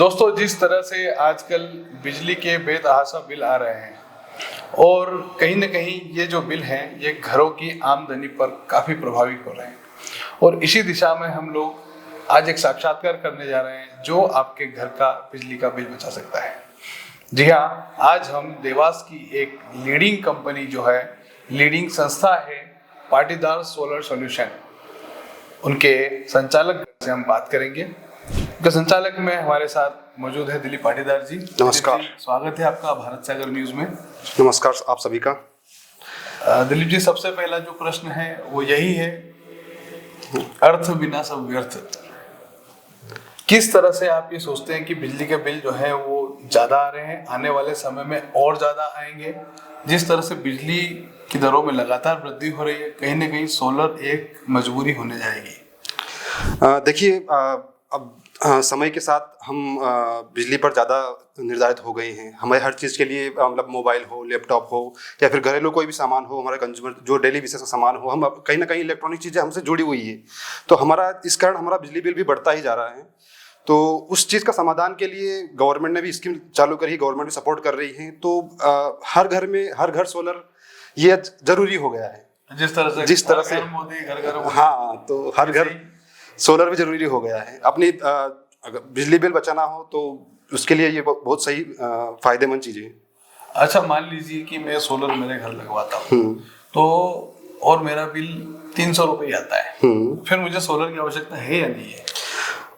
दोस्तों, जिस तरह से आजकल बिजली के बेतहाशा बिल आ रहे हैं और कहीं ना कहीं ये जो बिल हैं ये घरों की आमदनी पर काफ़ी प्रभावी हो रहे हैं और इसी दिशा में हम लोग आज एक साक्षात्कार करने जा रहे हैं जो आपके घर का बिजली का बिल बचा सकता है। जी हाँ, आज हम देवास की एक लीडिंग कंपनी जो है, लीडिंग संस्था है पाटीदार सोलर सॉल्यूशन, उनके संचालक से हम बात करेंगे। उनके संचालक में हमारे साथ मौजूद है दिलीप पाटीदार जी। नमस्कार, स्वागत है आपका भारत सागर न्यूज में। नमस्कार आप सभी का। दिलीप जी, सबसे पहला जो प्रश्न है वो यही है, अर्थ बिना सब व्यर्थ। किस तरह से आप ये सोचते हैं कि बिजली के बिल जो है वो ज्यादा आ रहे हैं, आने वाले समय में और ज्यादा आएंगे? जिस तरह से बिजली की दरों में लगातार वृद्धि हो रही है, कहीं ना कहीं सोलर एक मजबूरी होने जाएगी। देखिए, अब समय के साथ हम बिजली पर ज़्यादा निर्धारित हो गए हैं। हमें हर चीज़ के लिए मतलब मोबाइल हो, लैपटॉप हो या फिर घरेलू कोई भी सामान हो, हमारा कंज्यूमर जो डेली बेसिस का सामान हो, हम कहीं ना कहीं इलेक्ट्रॉनिक चीज़ें हमसे जुड़ी हुई है। तो हमारा इस कारण हमारा बिजली बिल भी बढ़ता ही जा रहा है। तो उस चीज़ का समाधान के लिए गवर्नमेंट ने भी स्कीम चालू करी, गवर्नमेंट भी सपोर्ट कर रही है। तो हर घर में हर घर सोलर ये जरूरी हो गया है। जिस तरह से मोदी घर घर, हाँ, तो हर घर सोलर भी जरूरी हो गया है। अपनी अगर बिजली बिल बचाना हो तो उसके लिए ये बहुत सही फायदेमंद चीज़ है। अच्छा, मान लीजिए कि मैं सोलर मेरे घर लगवाता हूँ तो और मेरा बिल 300 रुपये आता है, फिर मुझे सोलर की आवश्यकता है या नहीं है?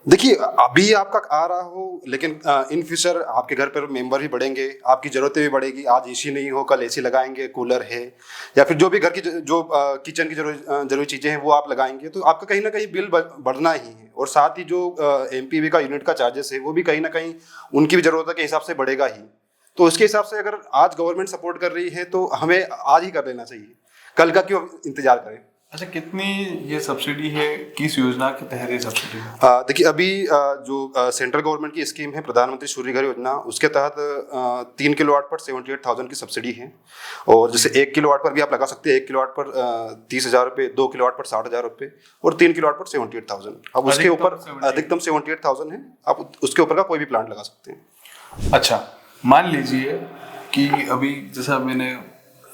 देखिए, अभी आपका आ रहा हो, लेकिन इन फ्यूचर आपके घर पर मेंबर भी बढ़ेंगे, आपकी ज़रूरतें भी बढ़ेगी। आज एसी नहीं हो, कल एसी लगाएंगे, कूलर है या फिर जो भी घर की जो किचन की जरूरी चीज़ें हैं वो आप लगाएंगे, तो आपका कहीं ना कहीं बिल बढ़ना ही है। और साथ ही जो एमपीवी का यूनिट का चार्जेस है वो भी कहीं ना कहीं उनकी भी ज़रूरत के हिसाब से बढ़ेगा ही। तो उसके हिसाब से अगर आज गवर्नमेंट सपोर्ट कर रही है तो हमें आज ही कर लेना चाहिए, कल का क्यों इंतजार करें। अच्छा, कितनी ये सब्सिडी है, किस योजना के तहत ये सब्सिडी है? देखिए, अभी जो सेंट्रल गवर्नमेंट की स्कीम है प्रधानमंत्री सूर्य घर योजना, उसके तहत 3 किलोवाट पर 78,000 की सब्सिडी है। और जैसे 1 किलोवाट पर भी आप लगा सकते हैं। 1 किलोवाट पर 30,000 रुपये, 2 किलोवाट पर 60,000 रुपये और 3 किलोवाट पर 78,000। अब उसके ऊपर अधिकतम 78,000 है, आप उसके ऊपर का कोई भी प्लांट लगा सकते हैं। अच्छा, मान लीजिए कि अभी जैसा मैंने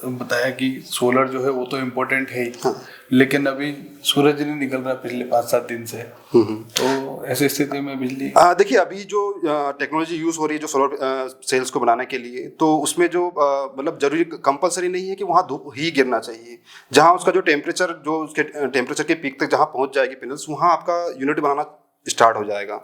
बताया कि सोलर जो है वो तो इम्पोर्टेंट है ही, हाँ। लेकिन अभी सूरज नहीं निकल रहा पिछले 5-7 दिन से, तो ऐसी स्थिति में बिजली देखिए, अभी जो टेक्नोलॉजी यूज़ हो रही है जो सोलर सेल्स को बनाने के लिए, तो उसमें जो मतलब जरूरी कंपलसरी नहीं है कि वहाँ धूप ही गिरना चाहिए। जहाँ उसका जो टेम्परेचर, जो उसके टेम्परेचर के पीक तक जहाँ पहुँच जाएगी पैनल्स, वहाँ आपका यूनिट बनाना स्टार्ट हो जाएगा।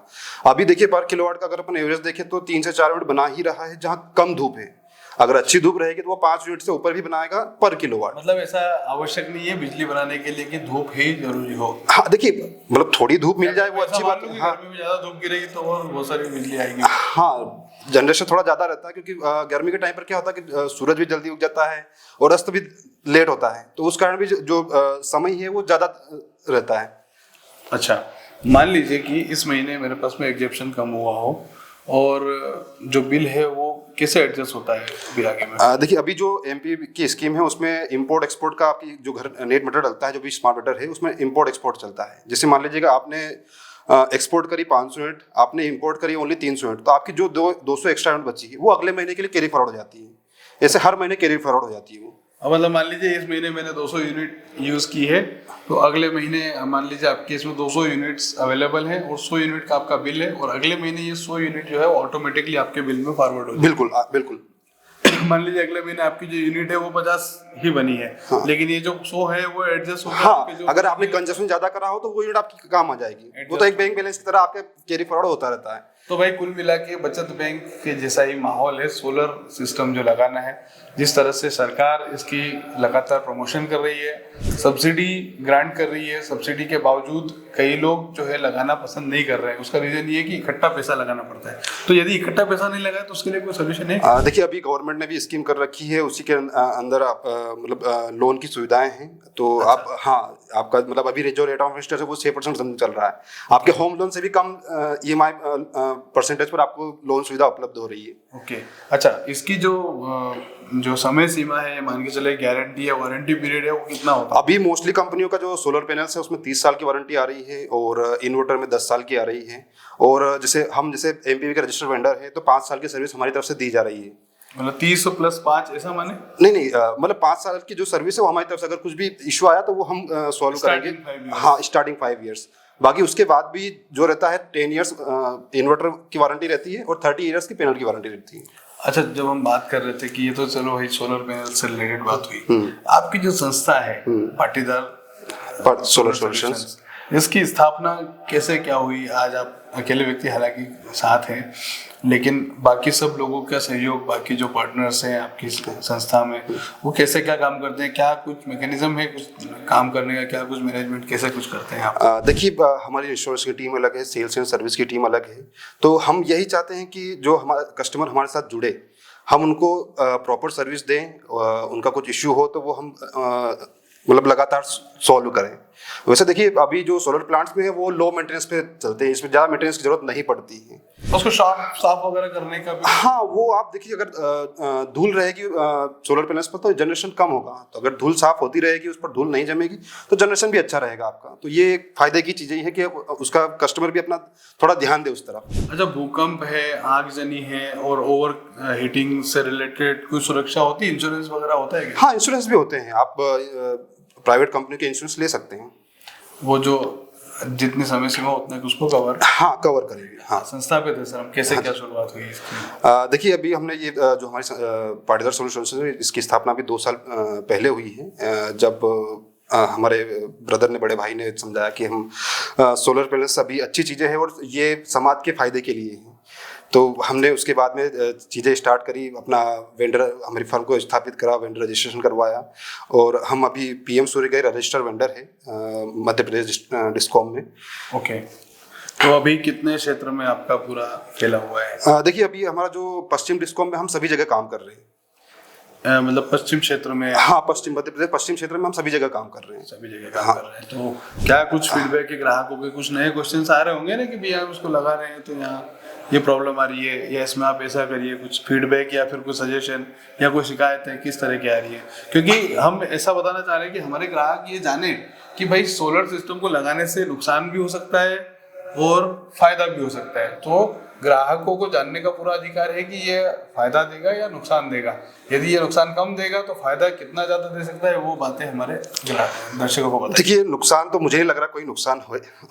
अभी देखिए, पर किलोवाट का अगर अपन एवरेज देखें तो 3 से 4 यूनिट बना ही रहा है जहाँ कम धूप है। अगर अच्छी धूप रहेगी तो वो 5 यूनिट से ऊपर भी बनाएगा पर किलोवाट। मतलब ऐसा आवश्यक नहीं है बिजली बनाने के लिए कि धूप ही जरूरी हो। हाँ, देखिए, मतलब थोड़ी धूप मिल जाए वो अच्छी बात है। हाँ, गर्मी में ज्यादा धूप गिरेगी तो और बहुत सारी बिजली आएगी। हाँ, जनरेशन थोड़ा ज्यादा रहता है क्योंकि गर्मी के टाइम पर क्या होता है कि सूरज भी जल्दी उग जाता है और अस्त भी लेट होता है, तो उस कारण भी जो समय है वो ज्यादा रहता है। अच्छा, मान लीजिए कि इस महीने मेरे पास में एग्जेप्शन कम हुआ हो और जो बिल है वो कैसे एडजस्ट होता है अभी आगे में? देखिए, अभी जो एमपी की स्कीम है उसमें इंपोर्ट एक्सपोर्ट का आपकी जो घर नेट मीटर डलता है, जो भी स्मार्ट मीटर है उसमें इंपोर्ट एक्सपोर्ट चलता है। जैसे मान लीजिएगा आपने एक्सपोर्ट करी 500 यूनिट, आपने इंपोर्ट करी ओनली 300 यूनिट, तो आपकी जो 200 एक्स्ट्रा यूनिट बची है वो अगले महीने के लिए कैरी फॉरवर्ड हो जाती है। ऐसे हर महीने कैरी फॉरवर्ड हो जाती है वो। मतलब मान लीजिए इस महीने मैंने 200 यूनिट यूज़ की है, तो अगले महीने मान लीजिए आपके इसमें 200 यूनिट्स अवेलेबल हैं और 100 यूनिट का आपका बिल है, और अगले महीने ये 100 यूनिट जो है वो ऑटोमेटिकली आपके बिल में फॉरवर्ड हो जाए। बिल्कुल बिल्कुल। मान लीजिए अगले महीने आपकी जो यूनिट है वो 50 ही बनी है, हाँ। लेकिन ये जो 100 है वो एडजस्ट होगा। हाँ, अगर आपने कंजप्शन ज्यादा करा हो तो वो यूनिट आपकी काम आ जाएगी। वो तो एक बैंक बैलेंस की तरह आपके कैरी फॉरवर्ड होता रहता है। तो भाई, कुल मिला के बचत बैंक के जैसा ही माहौल है सोलर सिस्टम जो लगाना है। जिस तरह से सरकार इसकी लगातार प्रमोशन कर रही है, सब्सिडी ग्रांट कर रही है, सब्सिडी के बावजूद कई लोग जो है लगाना पसंद नहीं कर रहे हैं। उसका रीजन ये है कि इकट्ठा पैसा लगाना पड़ता है। तो यदि इकट्ठा पैसा नहीं लगा तो उसके लिए कोई सोल्यूशन है? देखिए, अभी गवर्नमेंट ने भी स्कीम कर रखी है, उसी के अंदर आप मतलब लोन की सुविधाएं हैं। तो अच्छा। आप, हाँ, आपका मतलब अभी जो रेट ऑफ इंटरेस्ट है वो 6% चल रहा है। आपके होम लोन से भी कम EMI परसेंटेज पर आपको लोन सुविधा उपलब्ध हो रही है। ओके। अच्छा, इसकी जो समय सीमा है, मान के चले गारंटी या वारंटी पीरियड है, वो कितना होता है? अभी मोस्टली कंपनियों का जो सोलर पैनल्स है उसमें 30 साल की वारंटी आ रही है और इन्वर्टर में 10 साल की आ रही है। और जैसे एमपीवी का रजिस्टर्ड वेंडर है तो 5 साल की सर्विस हमारी तरफ से दी जा रही है। मतलब 30 + 5 ऐसा माने? नहीं, मतलब 5 साल की जो सर्विस है वो हमारी तरफ से, अगर कुछ भी इशू आया तो वो हम सॉल्व करेंगे। Starting 5 years. हाँ, स्टार्टिंग 5 ईयर्स। बाकी उसके बाद भी जो रहता है 10 ईयर्स इन्वर्टर की वारंटी रहती है और 30 ईयर्स की पैनल की वारंटी रहती है। अच्छा, जब हम बात कर रहे थे कि ये तो चलो भाई सोलर पैनल से रिलेटेड बात हुई, आपकी जो संस्था है पाटीदार सोलर सॉल्यूशंस, इसकी स्थापना कैसे क्या हुई? आज आप अकेले व्यक्ति हालांकि साथ हैं, लेकिन बाकी सब लोगों का सहयोग, बाकी जो पार्टनर्स हैं आपकी संस्था में, वो कैसे क्या काम करते हैं? क्या कुछ मैकेनिज्म है कुछ काम करने का? क्या कुछ मैनेजमेंट कैसे कुछ करते हैं आप? देखिए, हमारी इंश्योरेंस की टीम अलग है, सेल्स एंड सर्विस की टीम अलग है। तो हम यही चाहते हैं कि जो हमारा कस्टमर हमारे साथ जुड़े, हम उनको प्रॉपर सर्विस दें। उनका कुछ इश्यू हो तो वो हम मतलब लगातार सॉल्व करें। वैसे देखिए, अभी जो सोलर प्लांट्स में है वो लो मेंटेनेंस पे चलते हैं, इसमें ज़्यादा मेंटेनेंस की जरूरत नहीं पड़ती है। उसको साफ वगैरह करने का भी? हाँ, वो आप देखिए, अगर धूल रहेगी सोलर पैनल्स पर तो जनरेशन कम होगा। तो अगर धूल साफ होती रहेगी, उस पर धूल नहीं जमेगी, तो जनरेशन भी अच्छा रहेगा आपका। तो ये एक फायदे की चीज़ें है कि उसका कस्टमर भी अपना थोड़ा ध्यान दे उस तरफ। अच्छा, भूकंप है, आगजनी है और ओवर हीटिंग से रिलेटेड कोई सुरक्षा होती है? इंश्योरेंस वगैरह होता है क्या? हाँ, इंश्योरेंस भी होते हैं। आप प्राइवेट कंपनी के इंश्योरेंस ले सकते हैं। वो जो जितनी समय सीमा उतना कि उसको कवर? हाँ, कवर करेंगे। हाँ, संस्था पे थे सर हम, कैसे क्या शुरुआत हुई इसकी? देखिए, अभी हमने ये जो हमारी पाटीदार सॉल्यूशंस है, इसकी स्थापना अभी 2 साल पहले हुई है। जब हमारे ब्रदर ने, बड़े भाई ने समझाया कि हम सोलर पैनल्स अभी अच्छी चीज़ें हैं और ये समाज के फायदे के लिए हैं, तो हमने उसके बाद में चीज़ें स्टार्ट करी। अपना वेंडर, हमारी फर्म को स्थापित करा, वेंडर रजिस्ट्रेशन करवाया और हम अभी पीएम सूर्यघर रजिस्टर्ड वेंडर है मध्य प्रदेश डिस्कॉम में। ओके। तो अभी कितने क्षेत्र में आपका पूरा फैला हुआ है? देखिए, अभी हमारा जो पश्चिम डिस्कॉम में हम सभी जगह काम कर रहे हैं। मतलब पश्चिम क्षेत्र में? हाँ, पश्चिम मध्य प्रदेश पश्चिम क्षेत्र में हम सभी जगह काम कर रहे हैं। सभी जगह काम कर रहे हैं। तो क्या कुछ फीडबैक के ग्राहकों के कुछ नए क्वेश्चंस आ रहे होंगे ना कि भैया हम इसको लगा रहे हैं तो यहाँ ये प्रॉब्लम आ रही है, या इसमें आप ऐसा करिए, कुछ फीडबैक या फिर कुछ सजेशन या कोई शिकायत है किस तरह की आ रही है? क्योंकि हम ऐसा बताना चाह रहे हैं कि हमारे ग्राहक ये जाने कि भाई सोलर सिस्टम को लगाने से नुकसान भी हो सकता है और फायदा भी हो सकता है। तो ग्राहकों को जानने का पूरा अधिकार है कि ये फायदा देगा या नुकसान देगा। यदि ये नुकसान कम देगा तो फायदा कितना ज्यादा दे सकता है, वो बातें हमारे दर्शकों को बताइए। देखिए, नुकसान तो मुझे नहीं लग रहा कोई नुकसान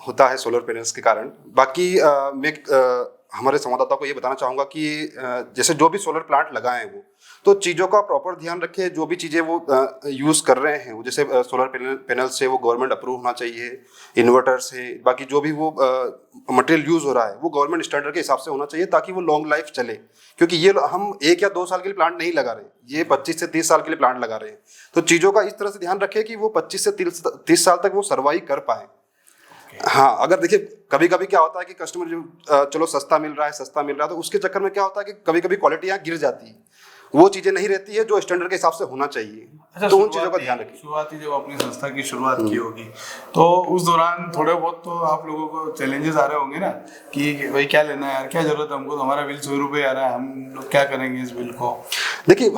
होता है सोलर पैनल्स के कारण। बाकी मैं हमारे संवाददाता को ये बताना चाहूँगा कि जैसे जो भी सोलर प्लांट लगाएं वो तो चीज़ों का प्रॉपर ध्यान रखें। जो भी चीज़ें वो यूज़ कर रहे हैं, वो जैसे सोलर पैनल से वो गवर्नमेंट अप्रूव होना चाहिए, इन्वर्टर से, बाकी जो भी वो मटेरियल यूज़ हो रहा है वो गवर्नमेंट स्टैंडर्ड के हिसाब से होना चाहिए ताकि वो लॉन्ग लाइफ चले। क्योंकि ये हम 1 या 2 साल के लिए प्लांट नहीं लगा रहे, ये 25 से 30 साल के लिए प्लांट लगा रहे हैं। तो चीज़ों का इस तरह से ध्यान रखें कि वो 25 से 30 साल तक वो सर्वाइव कर पाए। हाँ, अगर देखिए, कभी कभी क्या होता है कि कस्टमर जो चलो सस्ता मिल रहा है तो उसके चक्कर में क्या होता है कि कभी कभी क्वालिटी यहाँ गिर जाती है, वो चीजें नहीं रहती है जो स्टैंडर्ड के हिसाब से होना चाहिए। अच्छा, तो उन चीजों का ध्यान रखिए। शुरुआती जब अपनी संस्था की शुरुआत की होगी तो उस दौरान थोड़े बहुत तो आप लोगों को चैलेंजेस आ रहे होंगे ना कि भाई क्या लेना है यार, क्या जरूरत है हमको, तो हमारा बिल 100 रुपये आ रहा है, हम लोग क्या करेंगे इस बिल को? देखिए,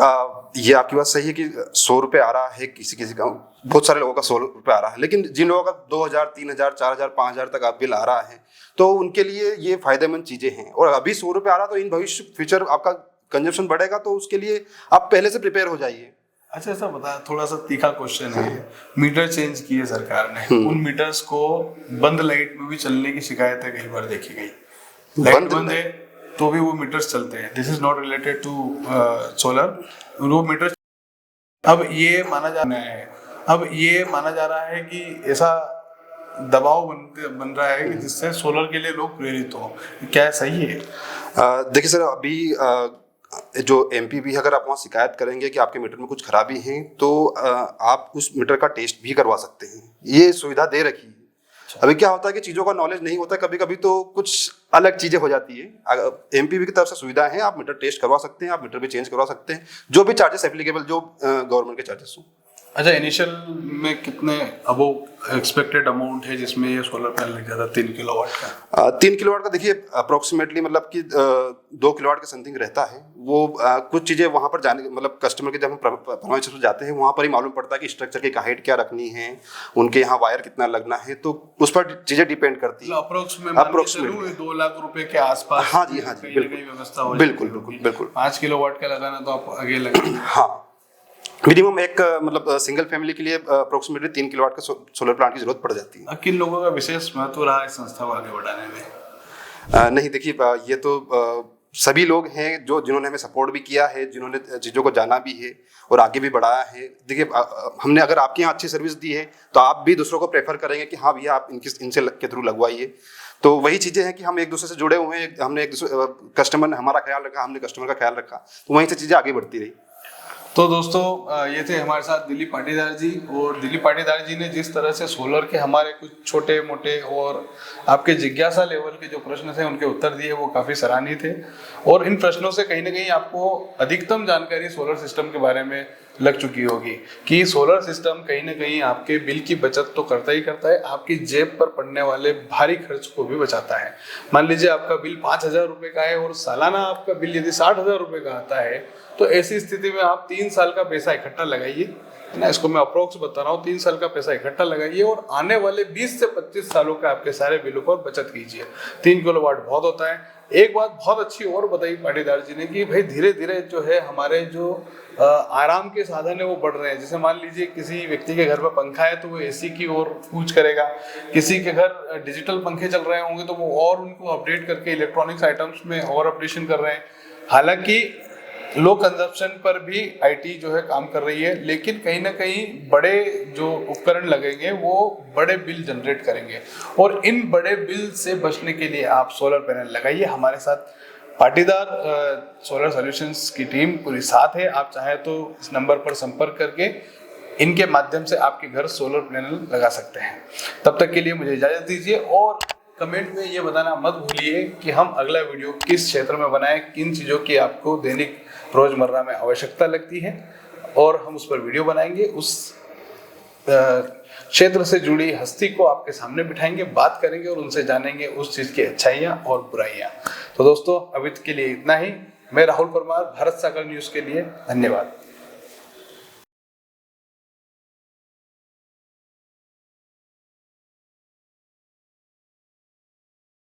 ये आपकी बात सही है कि 100 रुपये आ रहा है, किसी का, बहुत सारे लोगों का 100 रुपये आ रहा है, लेकिन जिन लोगों का 2000, 3000, 4000, 5000 तक आप बिल आ रहा है तो उनके लिए ये फायदेमंद चीजें हैं। और अभी 100 रुपये आ रहा तो इन भविष्य फ्यूचर आपका कंजप्शन बढ़ेगा, तो उसके लिए आप पहले से प्रिपेयर हो जाइए। अच्छा, ऐसा बता, थोड़ा सा तीखा क्वेश्चन है। मीटर चेंज किए सरकार ने, उन मीटर्स को बंद लाइट में भी चलने की शिकायतें कई बार देखी गई। लाइट बंद है तो भी वो मीटर्स चलते हैं। This is not related to solar, वो मीटर। अब ये माना जा रहा है कि ऐसा दबाव बन रहा है कि जिससे सोलर के लिए लोग प्रेरित हो। क्या सही है? देखिए सर, अभी जो एमपीबी है, अगर आप वहाँ शिकायत करेंगे कि आपके मीटर में कुछ खराबी है तो आप उस मीटर का टेस्ट भी करवा सकते हैं, ये सुविधा दे रखी है। अभी क्या होता है कि चीज़ों का नॉलेज नहीं होता, कभी कभी तो कुछ अलग चीज़ें हो जाती है। एमपीबी की तरफ से सुविधा है, आप मीटर टेस्ट करवा सकते हैं, आप मीटर भी चेंज करवा सकते हैं, जो भी चार्जेस एप्लीकेबल, जो गवर्नमेंट के चार्जेस हो। अच्छा, इनिशियल में कितने अबोव एक्सपेक्टेड अमाउंट है जिसमें ये सोलर पैनल लग जाता है 3 किलोवाट का? 3 किलोवाट का देखिए अप्रोक्सीमेटली मतलब कि 2 किलोवाट के समथिंग रहता है वो। कुछ चीज़ें वहाँ पर जाने मतलब कस्टमर के जब हम परमानेंट पर जाते हैं वहाँ पर ही मालूम पड़ता है कि स्ट्रक्चर की हाइट क्या रखनी है, उनके यहाँ वायर कितना लगना है, तो उस पर चीज़ें डिपेंड करती है। अप्रोक्सीमेटली 2 लाख रुपए के आसपास। हाँ जी, कहीं ना कहीं व्यवस्था हो बिल्कुल जाती होगी। बिल्कुल 5 किलोवाट का लगाना तो आप आगे लगाएंगे। हाँ, मिनिमम एक मतलब सिंगल फैमिली के लिए अप्रोक्सीमेटली 3 किलोवाट का सोलर प्लांट की जरूरत पड़ जाती है। किन लोगों का विशेष महत्व रहा है संस्था को आगे बढ़ाने में? नहीं देखिए, ये तो सभी लोग हैं जो जिन्होंने हमें सपोर्ट भी किया है, जिन्होंने चीज़ों को जाना भी है और आगे भी बढ़ाया है। देखिए हमने अगर आपके यहाँ अच्छी सर्विस दी है तो आप भी दूसरों को प्रेफर करेंगे कि हाँ भैया आप इनसे के थ्रू लगवाइए। तो वही चीज़ें हैं कि हम एक दूसरे से जुड़े हुए हैं, हमने एक दूसरे कस्टमर ने हमारा ख्याल रखा, हमने कस्टमर का ख्याल रखा, तो वहीं से चीज़ें आगे बढ़ती रही। तो दोस्तों ये थे हमारे साथ दिलीप पाटीदार जी। और दिलीप पाटीदार जी ने जिस तरह से सोलर के हमारे कुछ छोटे मोटे और आपके जिज्ञासा लेवल के जो प्रश्न थे उनके उत्तर दिए वो काफ़ी सराहनीय थे। और इन प्रश्नों से कहीं ना कहीं आपको अधिकतम जानकारी सोलर सिस्टम के बारे में लग चुकी होगी कि सोलर सिस्टम कहीं ना कहीं आपके बिल की बचत तो करता ही करता है, आपकी जेब पर पड़ने वाले भारी खर्च को भी बचाता है। मान लीजिए आपका बिल 5,000 रुपये का है और सालाना आपका बिल यदि 60,000 रुपये का आता है, तो ऐसी स्थिति में आप 3 साल का पैसा इकट्ठा लगाइए, है ना, इसको मैं अप्रोक्स बता रहा हूँ, 3 साल का पैसा इकट्ठा लगाइए और आने वाले 20 से 25 सालों का आपके सारे बिलों पर बचत कीजिए। 3 किलोवाट बहुत होता है। एक बात बहुत अच्छी और बताई पाटीदार जी ने कि भाई धीरे धीरे जो है हमारे जो आराम के साधन है वो बढ़ रहे हैं। जैसे मान लीजिए किसी व्यक्ति के घर में पंखा है तो वो एसी की ओर कूच करेगा, किसी के घर डिजिटल पंखे चल रहे होंगे तो वो और उनको अपडेट करके इलेक्ट्रॉनिक्स आइटम्स में और अपडेशन कर रहे हैं। हालांकि लो कंजप्शन पर भी आईटी जो है काम कर रही है, लेकिन कहीं ना कहीं बड़े जो उपकरण लगेंगे वो बड़े बिल जनरेट करेंगे और इन बड़े बिल से बचने के लिए आप सोलर पैनल लगाइए। हमारे साथ पाटीदार सोलर सॉल्यूशंस की टीम पूरी साथ है। आप चाहे तो इस नंबर पर संपर्क करके इनके माध्यम से आपके घर सोलर पैनल लगा सकते हैं। तब तक के लिए मुझे इजाजत दीजिए और कमेंट में ये बताना मत भूलिए कि हम अगला वीडियो किस क्षेत्र में बनाएं, किन चीज़ों की आपको दैनिक रोजमर्रा में आवश्यकता लगती है और हम उस पर वीडियो बनाएंगे। उस क्षेत्र से जुड़ी हस्ती को आपके सामने बिठाएंगे, बात करेंगे और उनसे जानेंगे उस चीज़ की अच्छाइयाँ और बुराइयाँ। तो दोस्तों अभी के लिए इतना ही। मैं राहुल परमार, भारत सागर न्यूज़ के लिए धन्यवाद।